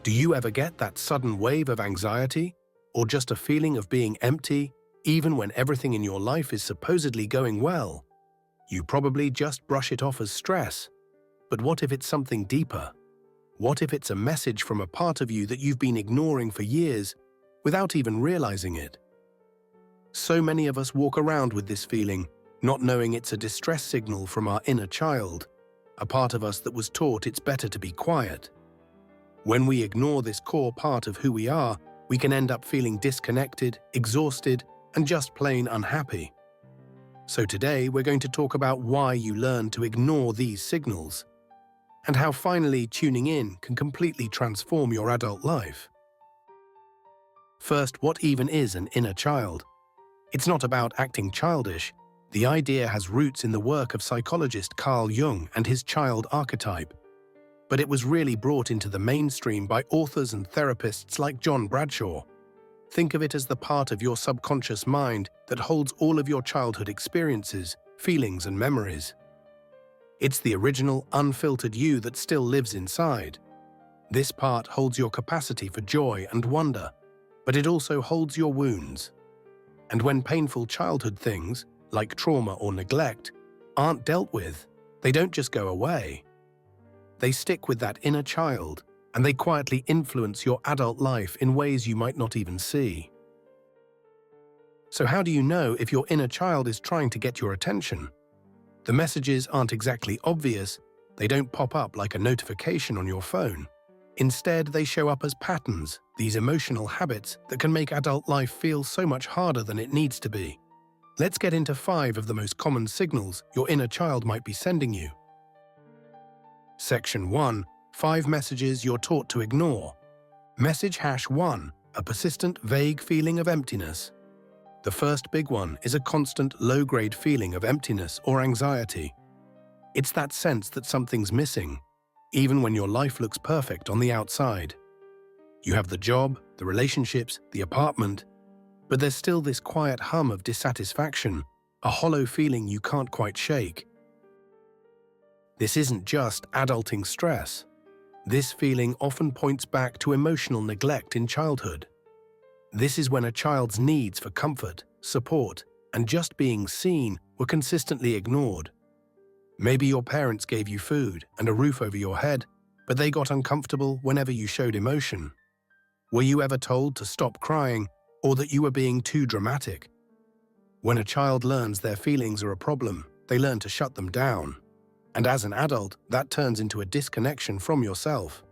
Do you ever get that sudden wave of anxiety, or just a feeling of being empty, even when everything in your life is supposedly going well? You probably just brush it off as stress. But what if it's something deeper? What if it's a message from a part of you that you've been ignoring for years without even realizing it? So many of us walk around with this feeling, not knowing it's a distress signal from our inner child, a part of us that was taught it's better to be quiet. When we ignore this core part of who we are, we can end up feeling disconnected, exhausted, and just plain unhappy. So today we're going to talk about why you learn to ignore these signals, and how finally tuning in can completely transform your adult life. First, what even is an inner child? It's not about acting childish. The idea has roots in the work of psychologist Carl Jung and his child archetype. But it was really brought into the mainstream by authors and therapists like John Bradshaw. Think of it as the part of your subconscious mind that holds all of your childhood experiences, feelings, and memories. It's the original, unfiltered you that still lives inside. This part holds your capacity for joy and wonder, but it also holds your wounds. And when painful childhood things, like trauma or neglect, aren't dealt with, they don't just go away. They stick with that inner child, and they quietly influence your adult life in ways you might not even see. So how do you know if your inner child is trying to get your attention? The messages aren't exactly obvious. They don't pop up like a notification on your phone. Instead, they show up as patterns, these emotional habits that can make adult life feel so much harder than it needs to be. Let's get into 5 of the most common signals your inner child might be sending you. Section 1. 5 messages you're taught to ignore. Message #1. A persistent, vague feeling of emptiness. The first big one is a constant, low-grade feeling of emptiness or anxiety. It's that sense that something's missing, even when your life looks perfect on the outside. You have the job, the relationships, the apartment, but there's still this quiet hum of dissatisfaction, a hollow feeling you can't quite shake. This isn't just adulting stress. This feeling often points back to emotional neglect in childhood. This is when a child's needs for comfort, support, and just being seen were consistently ignored. Maybe your parents gave you food and a roof over your head, but they got uncomfortable whenever you showed emotion. Were you ever told to stop crying, or that you were being too dramatic? When a child learns their feelings are a problem, they learn to shut them down. And as an adult, that turns into a disconnection from yourself.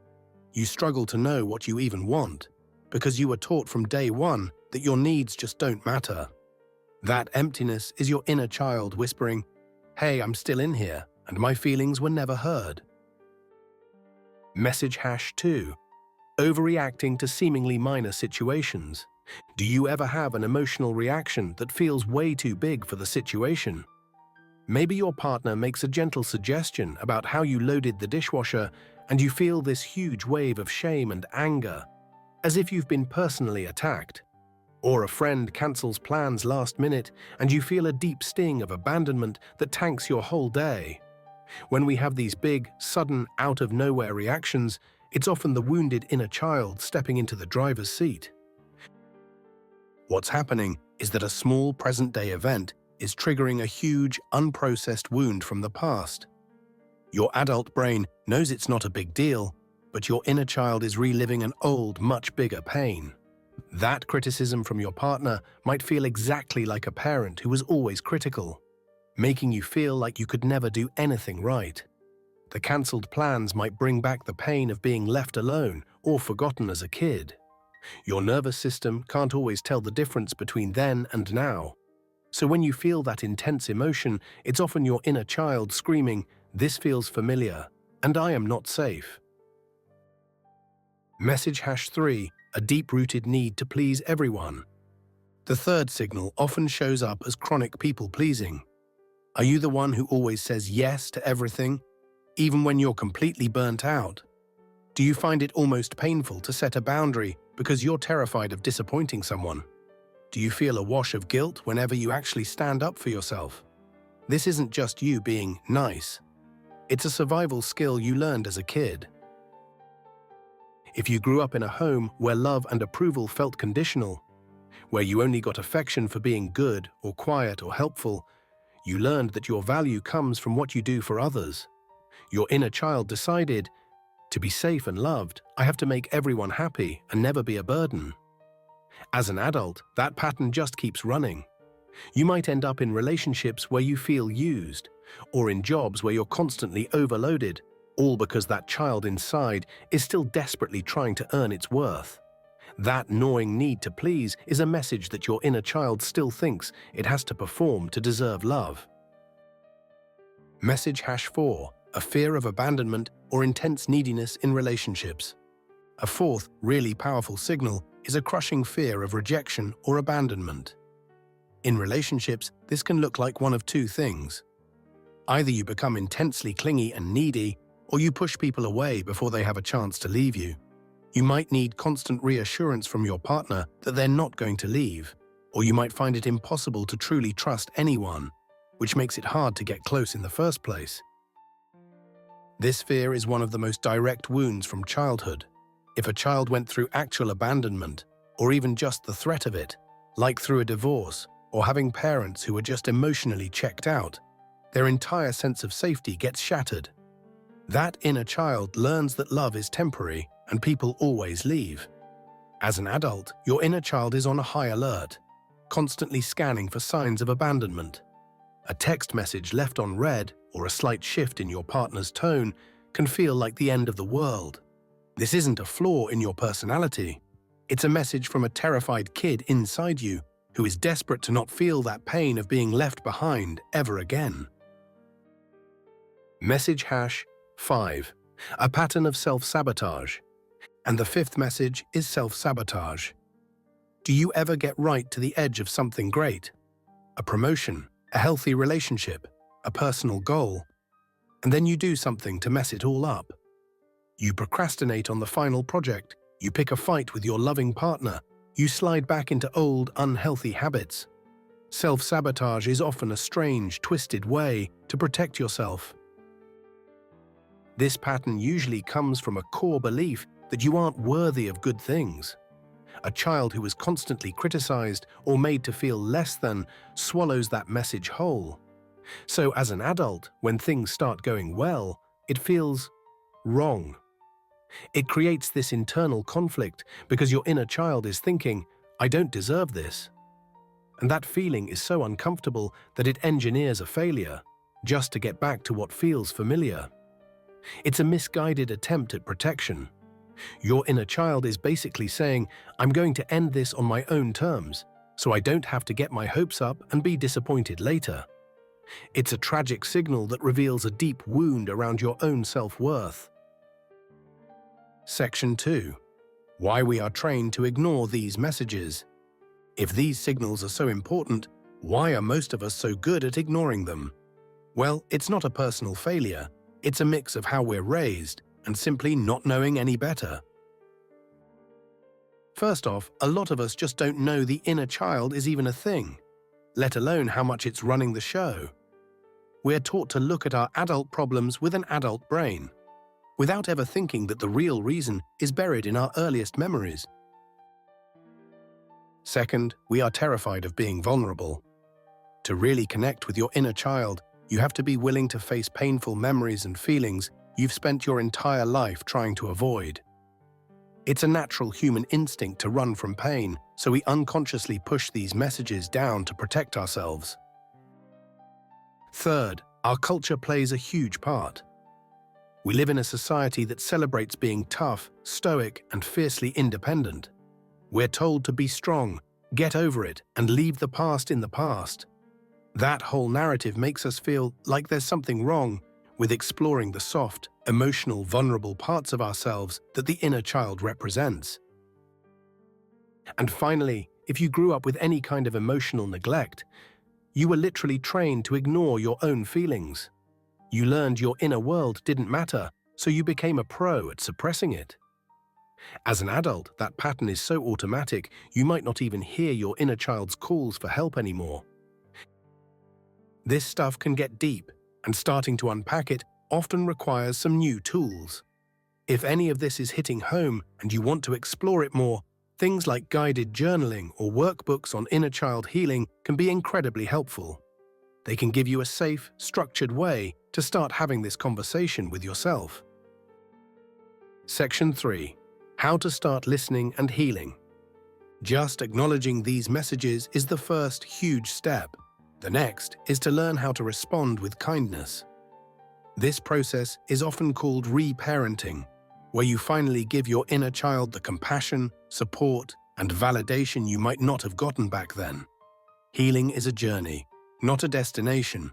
You struggle to know what you even want, because you were taught from day one that your needs just don't matter. That emptiness is your inner child whispering, "Hey, I'm still in here, and my feelings were never heard." Message #2. Overreacting to seemingly minor situations. Do you ever have an emotional reaction that feels way too big for the situation? Maybe your partner makes a gentle suggestion about how you loaded the dishwasher, and you feel this huge wave of shame and anger, as if you've been personally attacked. Or a friend cancels plans last minute, and you feel a deep sting of abandonment that tanks your whole day. When we have these big, sudden, out-of-nowhere reactions, it's often the wounded inner child stepping into the driver's seat. What's happening is that a small present-day event is triggering a huge, unprocessed wound from the past. Your adult brain knows it's not a big deal, but your inner child is reliving an old, much bigger pain. That criticism from your partner might feel exactly like a parent who was always critical, making you feel like you could never do anything right. The cancelled plans might bring back the pain of being left alone or forgotten as a kid. Your nervous system can't always tell the difference between then and now. So when you feel that intense emotion, it's often your inner child screaming, "This feels familiar, and I am not safe." Message #3. A deep-rooted need to please everyone. The third signal often shows up as chronic people-pleasing. Are you the one who always says yes to everything, even when you're completely burnt out? Do you find it almost painful to set a boundary because you're terrified of disappointing someone? Do you feel a wash of guilt whenever you actually stand up for yourself? This isn't just you being nice. It's a survival skill you learned as a kid. If you grew up in a home where love and approval felt conditional, where you only got affection for being good or quiet or helpful, you learned that your value comes from what you do for others. Your inner child decided, to be safe and loved, I have to make everyone happy and never be a burden. As an adult, that pattern just keeps running. You might end up in relationships where you feel used, or in jobs where you're constantly overloaded, all because that child inside is still desperately trying to earn its worth. That gnawing need to please is a message that your inner child still thinks it has to perform to deserve love. Message #4. A fear of abandonment or intense neediness in relationships. A fourth, really powerful signal is a crushing fear of rejection or abandonment. In relationships, this can look like one of two things. Either you become intensely clingy and needy, or you push people away before they have a chance to leave you. You might need constant reassurance from your partner that they're not going to leave, or you might find it impossible to truly trust anyone, which makes it hard to get close in the first place. This fear is one of the most direct wounds from childhood. If a child went through actual abandonment, or even just the threat of it, like through a divorce or having parents who were just emotionally checked out, their entire sense of safety gets shattered. That inner child learns that love is temporary and people always leave. As an adult, your inner child is on a high alert, constantly scanning for signs of abandonment. A text message left unread or a slight shift in your partner's tone can feel like the end of the world. This isn't a flaw in your personality. It's a message from a terrified kid inside you who is desperate to not feel that pain of being left behind ever again. Message #5. A pattern of self-sabotage. And the fifth message is self-sabotage. Do you ever get right to the edge of something great? A promotion, a healthy relationship, a personal goal, and then you do something to mess it all up. You procrastinate on the final project, you pick a fight with your loving partner, you slide back into old, unhealthy habits. Self-sabotage is often a strange, twisted way to protect yourself. This pattern usually comes from a core belief that you aren't worthy of good things. A child who is constantly criticized or made to feel less than swallows that message whole. So as an adult, when things start going well, it feels wrong. It creates this internal conflict because your inner child is thinking, I don't deserve this. And that feeling is so uncomfortable that it engineers a failure, just to get back to what feels familiar. It's a misguided attempt at protection. Your inner child is basically saying, I'm going to end this on my own terms, so I don't have to get my hopes up and be disappointed later. It's a tragic signal that reveals a deep wound around your own self-worth. Section 2. Why we are trained to ignore these messages. If these signals are so important, why are most of us so good at ignoring them? Well, it's not a personal failure. It's a mix of how we're raised and simply not knowing any better. First off, a lot of us just don't know the inner child is even a thing, let alone how much it's running the show. We're taught to look at our adult problems with an adult brain, without ever thinking that the real reason is buried in our earliest memories. Second, we are terrified of being vulnerable. To really connect with your inner child, you have to be willing to face painful memories and feelings you've spent your entire life trying to avoid. It's a natural human instinct to run from pain, so we unconsciously push these messages down to protect ourselves. Third, our culture plays a huge part. We live in a society that celebrates being tough, stoic, and fiercely independent. We're told to be strong, get over it, and leave the past in the past. That whole narrative makes us feel like there's something wrong with exploring the soft, emotional, vulnerable parts of ourselves that the inner child represents. And finally, if you grew up with any kind of emotional neglect, you were literally trained to ignore your own feelings. You learned your inner world didn't matter, so you became a pro at suppressing it. As an adult, that pattern is so automatic, you might not even hear your inner child's calls for help anymore. This stuff can get deep, and starting to unpack it often requires some new tools. If any of this is hitting home and you want to explore it more, things like guided journaling or workbooks on inner child healing can be incredibly helpful. They can give you a safe, structured way to start having this conversation with yourself. Section 3. How to start listening and healing. Just acknowledging these messages is the first huge step. The next is to learn how to respond with kindness. This process is often called reparenting, where you finally give your inner child the compassion, support, and validation you might not have gotten back then. Healing is a journey, not a destination,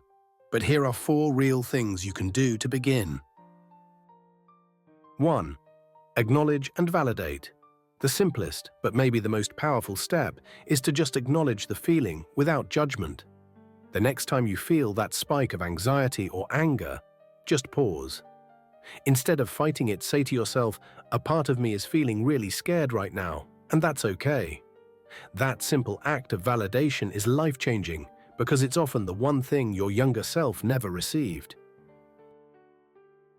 but here are 4 real things you can do to begin. 1. Acknowledge and validate. The simplest, but maybe the most powerful step, is to just acknowledge the feeling without judgment. The next time you feel that spike of anxiety or anger, just pause. Instead of fighting it, say to yourself, "A part of me is feeling really scared right now, and that's okay." That simple act of validation is life-changing because it's often the one thing your younger self never received.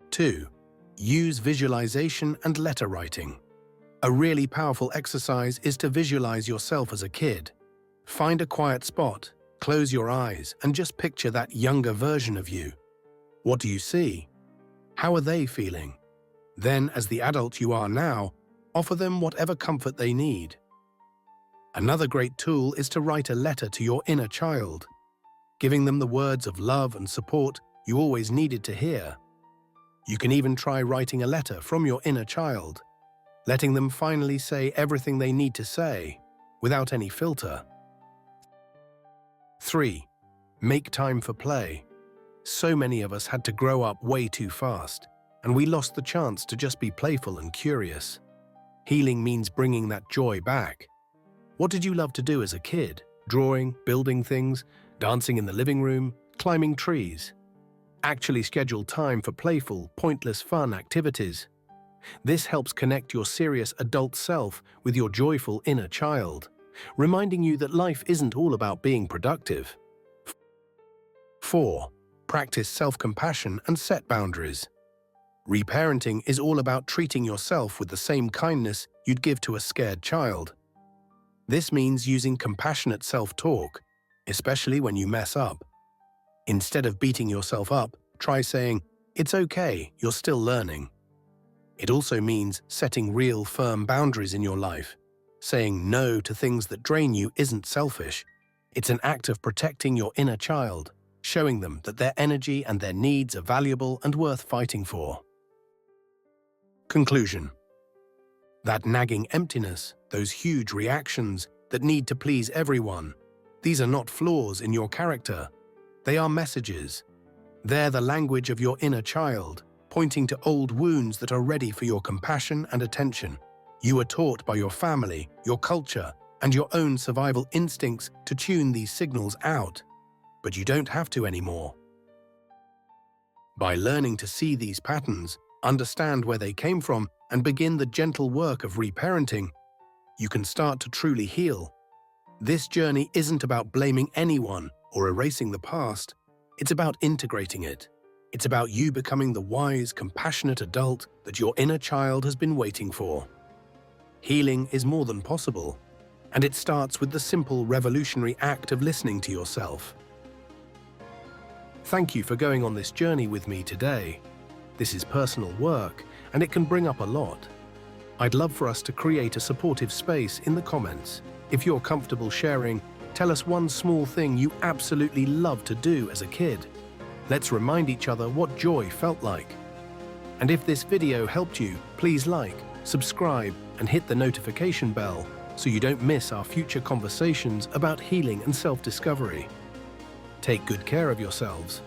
2. Use visualization and letter writing. A really powerful exercise is to visualize yourself as a kid. Find a quiet spot, close your eyes, and just picture that younger version of you. What do you see? How are they feeling? Then, as the adult you are now, offer them whatever comfort they need. Another great tool is to write a letter to your inner child, giving them the words of love and support you always needed to hear. You can even try writing a letter from your inner child, letting them finally say everything they need to say, without any filter. 3. Make time for play. So many of us had to grow up way too fast, and we lost the chance to just be playful and curious. Healing means bringing that joy back. What did you love to do as a kid? Drawing, building things, dancing in the living room, climbing trees? Actually schedule time for playful, pointless fun activities. This helps connect your serious adult self with your joyful inner child, reminding you that life isn't all about being productive. 4. Practice self-compassion and set boundaries. Reparenting is all about treating yourself with the same kindness you'd give to a scared child. This means using compassionate self-talk, especially when you mess up. Instead of beating yourself up, try saying, "It's okay, you're still learning." It also means setting real, firm boundaries in your life. Saying no to things that drain you isn't selfish. It's an act of protecting your inner child, showing them that their energy and their needs are valuable and worth fighting for. Conclusion. That nagging emptiness, those huge reactions that need to please everyone, these are not flaws in your character. They are messages. They're the language of your inner child, pointing to old wounds that are ready for your compassion and attention. You were taught by your family, your culture, and your own survival instincts to tune these signals out, but you don't have to anymore. By learning to see these patterns, understand where they came from, and begin the gentle work of reparenting, you can start to truly heal. This journey isn't about blaming anyone or erasing the past. It's about integrating it. It's about you becoming the wise, compassionate adult that your inner child has been waiting for. Healing is more than possible, and it starts with the simple, revolutionary act of listening to yourself. Thank you for going on this journey with me today. This is personal work, and it can bring up a lot. I'd love for us to create a supportive space in the comments. If you're comfortable sharing, tell us one small thing you absolutely loved to do as a kid. Let's remind each other what joy felt like. And if this video helped you, please like, subscribe, and hit the notification bell so you don't miss our future conversations about healing and self-discovery. Take good care of yourselves.